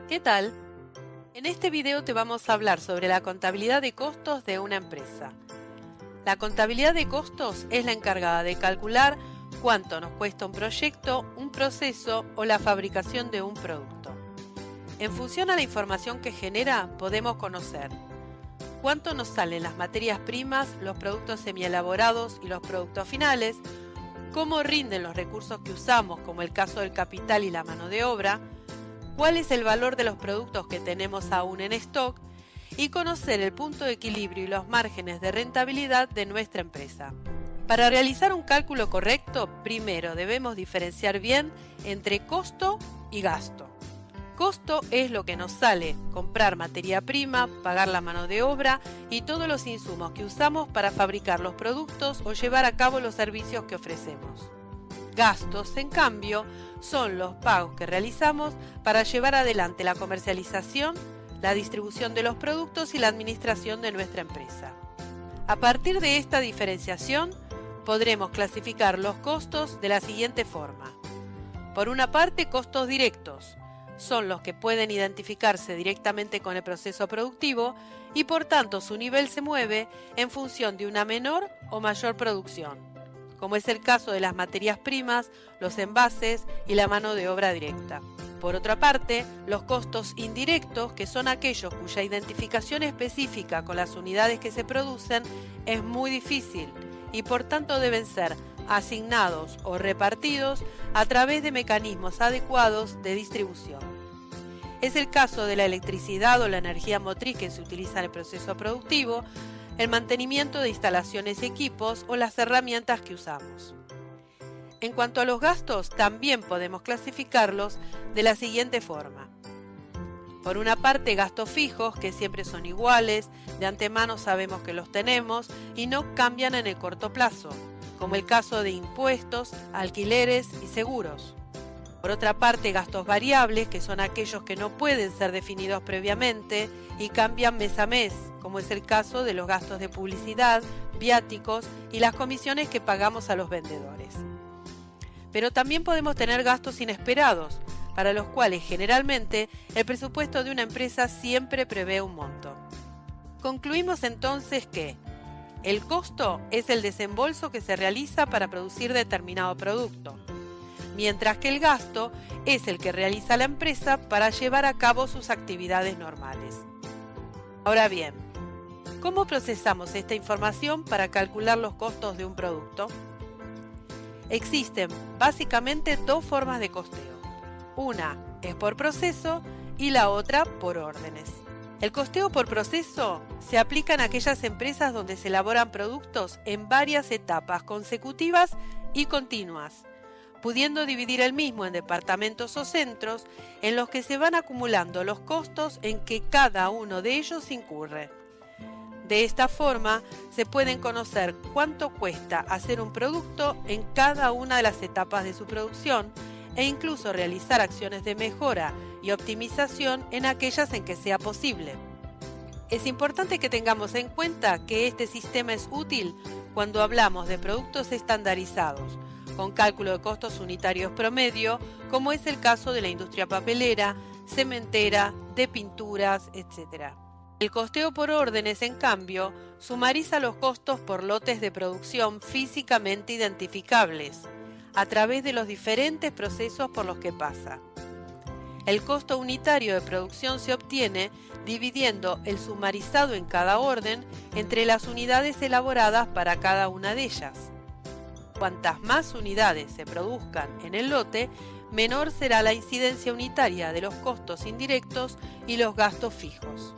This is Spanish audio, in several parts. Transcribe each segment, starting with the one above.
¿Qué tal? En este video te vamos a hablar sobre la contabilidad de costos de una empresa. La contabilidad de costos es la encargada de calcular cuánto nos cuesta un proyecto, un proceso o la fabricación de un producto. En función a la información que genera, podemos conocer cuánto nos salen las materias primas, los productos semielaborados y los productos finales, cómo rinden los recursos que usamos, como el caso del capital y la mano de obra, cuál es el valor de los productos que tenemos aún en stock y conocer el punto de equilibrio y los márgenes de rentabilidad de nuestra empresa. Para realizar un cálculo correcto, primero debemos diferenciar bien entre costo y gasto. Costo es lo que nos sale comprar materia prima, pagar la mano de obra y todos los insumos que usamos para fabricar los productos o llevar a cabo los servicios que ofrecemos. Gastos, en cambio, son los pagos que realizamos para llevar adelante la comercialización, la distribución de los productos y la administración de nuestra empresa. A partir de esta diferenciación, podremos clasificar los costos de la siguiente forma. Por una parte, costos directos. Son los que pueden identificarse directamente con el proceso productivo y por tanto su nivel se mueve en función de una menor o mayor producción, como es el caso de las materias primas, los envases y la mano de obra directa. Por otra parte, los costos indirectos, que son aquellos cuya identificación específica con las unidades que se producen es muy difícil y por tanto deben ser asignados o repartidos a través de mecanismos adecuados de distribución. Es el caso de la electricidad o la energía motriz que se utiliza en el proceso productivo, el mantenimiento de instalaciones y equipos o las herramientas que usamos. En cuanto a los gastos, también podemos clasificarlos de la siguiente forma. Por una parte, gastos fijos, que siempre son iguales, de antemano sabemos que los tenemos y no cambian en el corto plazo, como el caso de impuestos, alquileres y seguros. Por otra parte, gastos variables, que son aquellos que no pueden ser definidos previamente y cambian mes a mes, como es el caso de los gastos de publicidad, viáticos y las comisiones que pagamos a los vendedores. Pero también podemos tener gastos inesperados, para los cuales generalmente el presupuesto de una empresa siempre prevé un monto. Concluimos entonces que el costo es el desembolso que se realiza para producir determinado producto, mientras que el gasto es el que realiza la empresa para llevar a cabo sus actividades normales. Ahora bien, ¿cómo procesamos esta información para calcular los costos de un producto? Existen básicamente dos formas de costeo. Una es por proceso y la otra por órdenes. El costeo por proceso se aplica en aquellas empresas donde se elaboran productos en varias etapas consecutivas y continuas, pudiendo dividir el mismo en departamentos o centros en los que se van acumulando los costos en que cada uno de ellos incurre. De esta forma, se pueden conocer cuánto cuesta hacer un producto en cada una de las etapas de su producción e incluso realizar acciones de mejora y optimización en aquellas en que sea posible. Es importante que tengamos en cuenta que este sistema es útil cuando hablamos de productos estandarizados, con cálculo de costos unitarios promedio, como es el caso de la industria papelera, cementera, de pinturas, etc. El costeo por órdenes, en cambio, sumariza los costos por lotes de producción físicamente identificables, a través de los diferentes procesos por los que pasa. El costo unitario de producción se obtiene dividiendo el sumarizado en cada orden entre las unidades elaboradas para cada una de ellas. Cuantas más unidades se produzcan en el lote, menor será la incidencia unitaria de los costos indirectos y los gastos fijos.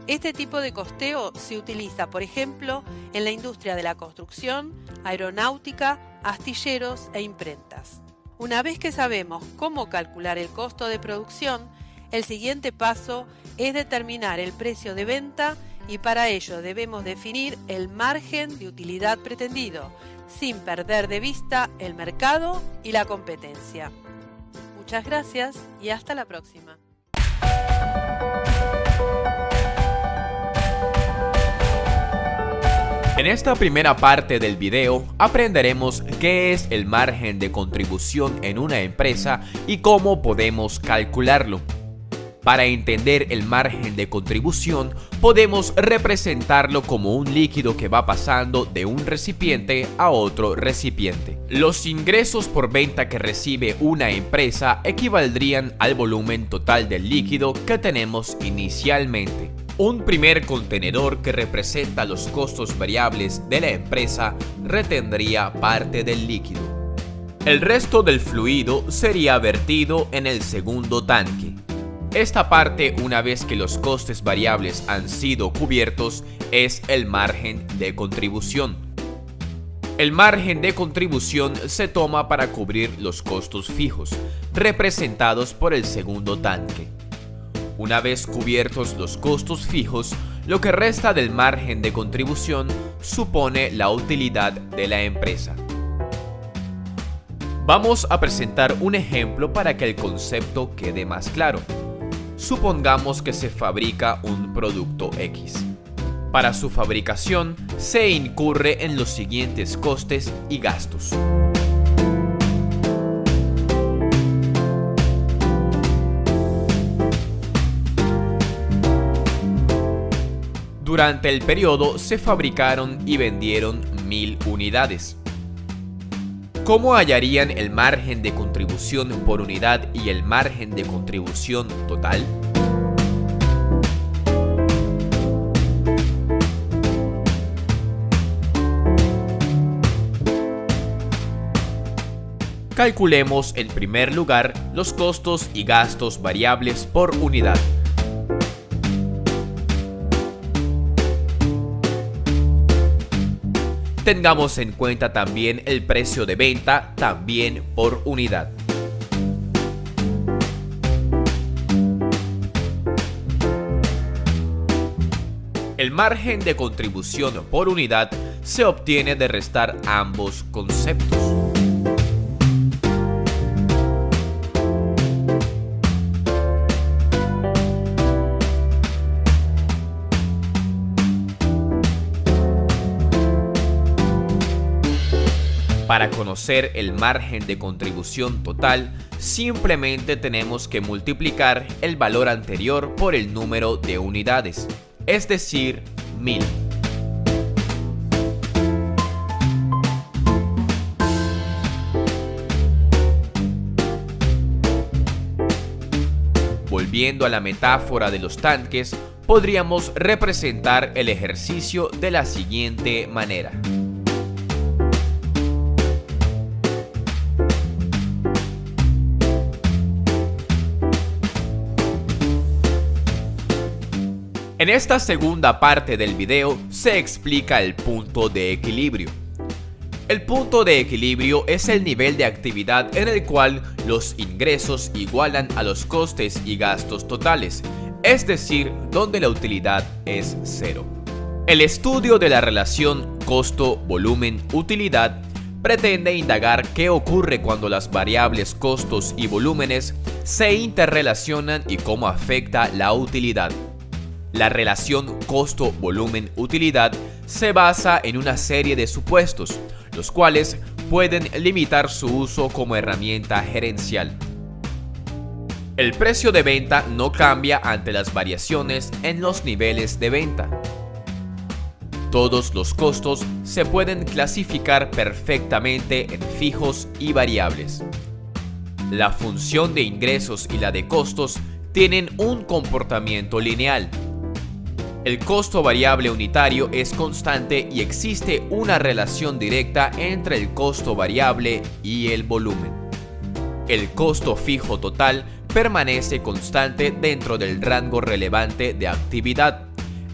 Este tipo de costeo se utiliza, por ejemplo, en la industria de la construcción, aeronáutica, astilleros e imprentas. Una vez que sabemos cómo calcular el costo de producción, el siguiente paso es determinar el precio de venta y para ello debemos definir el margen de utilidad pretendido, sin perder de vista el mercado y la competencia. Muchas gracias y hasta la próxima. En esta primera parte del video aprenderemos qué es el margen de contribución en una empresa y cómo podemos calcularlo. Para entender el margen de contribución, podemos representarlo como un líquido que va pasando de un recipiente a otro recipiente. Los ingresos por venta que recibe una empresa equivaldrían al volumen total del líquido que tenemos inicialmente. Un primer contenedor que representa los costos variables de la empresa retendría parte del líquido. El resto del fluido sería vertido en el segundo tanque. Esta parte, una vez que los costes variables han sido cubiertos, es el margen de contribución. El margen de contribución se toma para cubrir los costos fijos, representados por el segundo tanque. Una vez cubiertos los costos fijos, lo que resta del margen de contribución supone la utilidad de la empresa. Vamos a presentar un ejemplo para que el concepto quede más claro. Supongamos que se fabrica un producto X. Para su fabricación se incurre en los siguientes costes y gastos. Durante el periodo se fabricaron y vendieron 1000 unidades. ¿Cómo hallarían el margen de contribución por unidad y el margen de contribución total? Calculemos en primer lugar los costos y gastos variables por unidad. Tengamos en cuenta también el precio de venta, también por unidad. El margen de contribución por unidad se obtiene de restar ambos conceptos. Para conocer el margen de contribución total, simplemente tenemos que multiplicar el valor anterior por el número de unidades, es decir, 1000. Volviendo a la metáfora de los tanques, podríamos representar el ejercicio de la siguiente manera. En esta segunda parte del video se explica el punto de equilibrio. El punto de equilibrio es el nivel de actividad en el cual los ingresos igualan a los costes y gastos totales, es decir, donde la utilidad es cero. El estudio de la relación costo-volumen-utilidad pretende indagar qué ocurre cuando las variables costos y volúmenes se interrelacionan y cómo afecta la utilidad. La relación costo-volumen-utilidad se basa en una serie de supuestos, los cuales pueden limitar su uso como herramienta gerencial. El precio de venta no cambia ante las variaciones en los niveles de venta. Todos los costos se pueden clasificar perfectamente en fijos y variables. La función de ingresos y la de costos tienen un comportamiento lineal. El costo variable unitario es constante y existe una relación directa entre el costo variable y el volumen. El costo fijo total permanece constante dentro del rango relevante de actividad.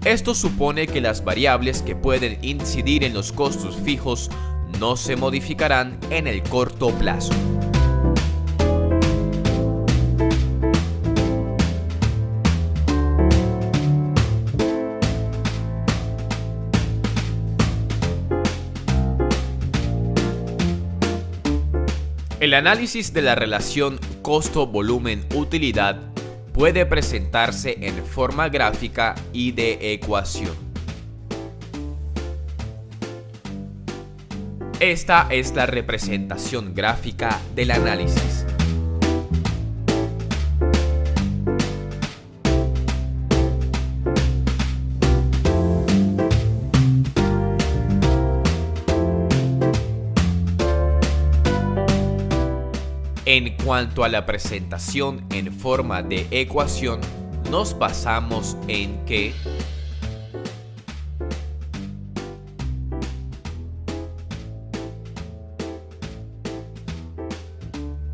Esto supone que las variables que pueden incidir en los costos fijos no se modificarán en el corto plazo. El análisis de la relación costo-volumen-utilidad puede presentarse en forma gráfica y de ecuación. Esta es la representación gráfica del análisis. En cuanto a la presentación en forma de ecuación, nos basamos en que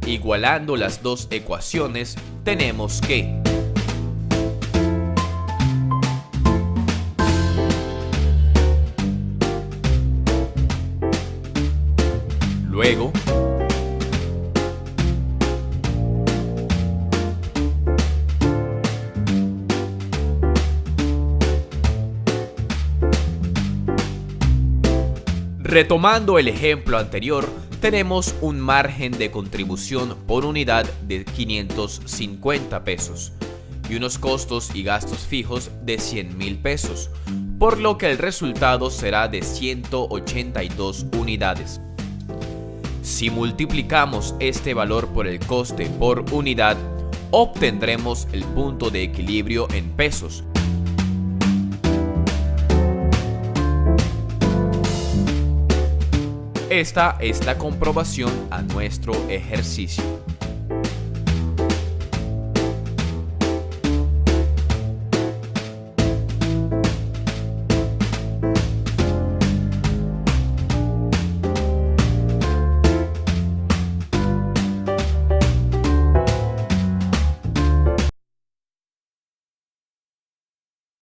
igualando las dos ecuaciones, tenemos que luego retomando el ejemplo anterior, tenemos un margen de contribución por unidad de 550 pesos y unos costos y gastos fijos de 100,000 pesos, por lo que el resultado será de 182 unidades. Si multiplicamos este valor por el coste por unidad, obtendremos el punto de equilibrio en pesos. Esta es la comprobación a nuestro ejercicio.